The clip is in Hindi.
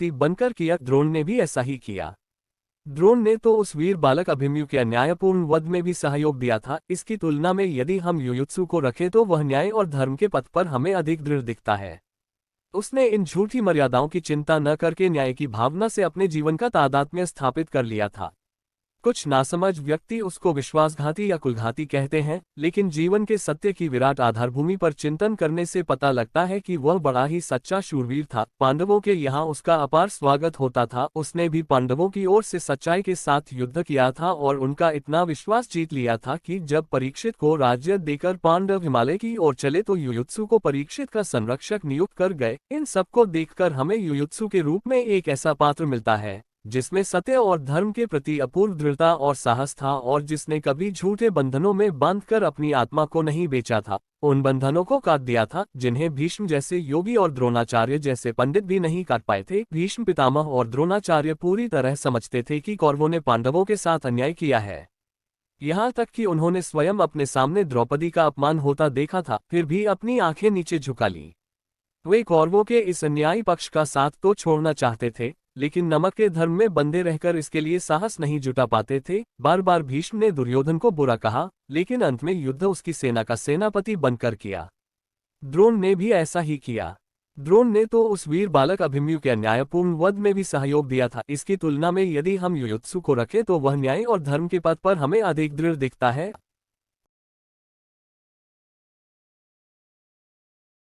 बनकर किया। द्रोण ने भी ऐसा ही किया। द्रोण ने तो उस वीर बालक अभिमन्यु के न्यायपूर्ण वध में भी सहयोग दिया था। इसकी तुलना में यदि हम युयुत्सु को रखें तो वह न्याय और धर्म के पथ पर हमें अधिक दृढ़ दिखता है। उसने इन झूठी मर्यादाओं की चिंता न करके न्याय की भावना से अपने जीवन का तादात्म्य स्थापित कर लिया था। कुछ नासमझ व्यक्ति उसको विश्वासघाती या कुलघाती कहते हैं, लेकिन जीवन के सत्य की विराट आधारभूमि पर चिंतन करने से पता लगता है कि वह बड़ा ही सच्चा शूरवीर था। पांडवों के यहाँ उसका अपार स्वागत होता था। उसने भी पांडवों की ओर से सच्चाई के साथ युद्ध किया था और उनका इतना विश्वास जीत लिया था कि जब परीक्षित को राज्य देकर पांडव हिमालय की ओर चले तो युयुत्सु को परीक्षित का संरक्षक नियुक्त कर गए। इन सबको देखकर हमें युयुत्सु के रूप में एक ऐसा पात्र मिलता है जिसमें सत्य और धर्म के प्रति अपूर्व दृढ़ता और साहस था, और जिसने कभी झूठे बंधनों में बांधकर अपनी आत्मा को नहीं बेचा था। उन बंधनों को काट दिया था जिन्हें भीष्म जैसे योगी और द्रोणाचार्य जैसे पंडित भी नहीं काट पाए थे। भीष्म पितामह और द्रोणाचार्य पूरी तरह समझते थे कि कौरवों ने पांडवों के साथ अन्याय किया है। यहाँ तक कि उन्होंने स्वयं अपने सामने द्रौपदी का अपमान होता देखा था, फिर भी अपनी आंखें नीचे झुका ली। वे कौरवों के इस अन्यायी पक्ष का साथ तो छोड़ना चाहते थे, लेकिन नमक के धर्म में बंधे रहकर इसके लिए साहस नहीं जुटा पाते थे। बार बार भीष्म ने दुर्योधन को बुरा कहा, लेकिन अंत में युद्ध उसकी सेना का सेनापति बनकर किया। द्रोण ने भी ऐसा ही किया। द्रोण ने तो उस वीर बालक अभिमन्यु के न्यायपूर्ण वध में भी सहयोग दिया था। इसकी तुलना में यदि हम युयुत्सु को रखें तो वह न्याय और धर्म के पथ पर हमें अधिक दृढ़ दिखता है।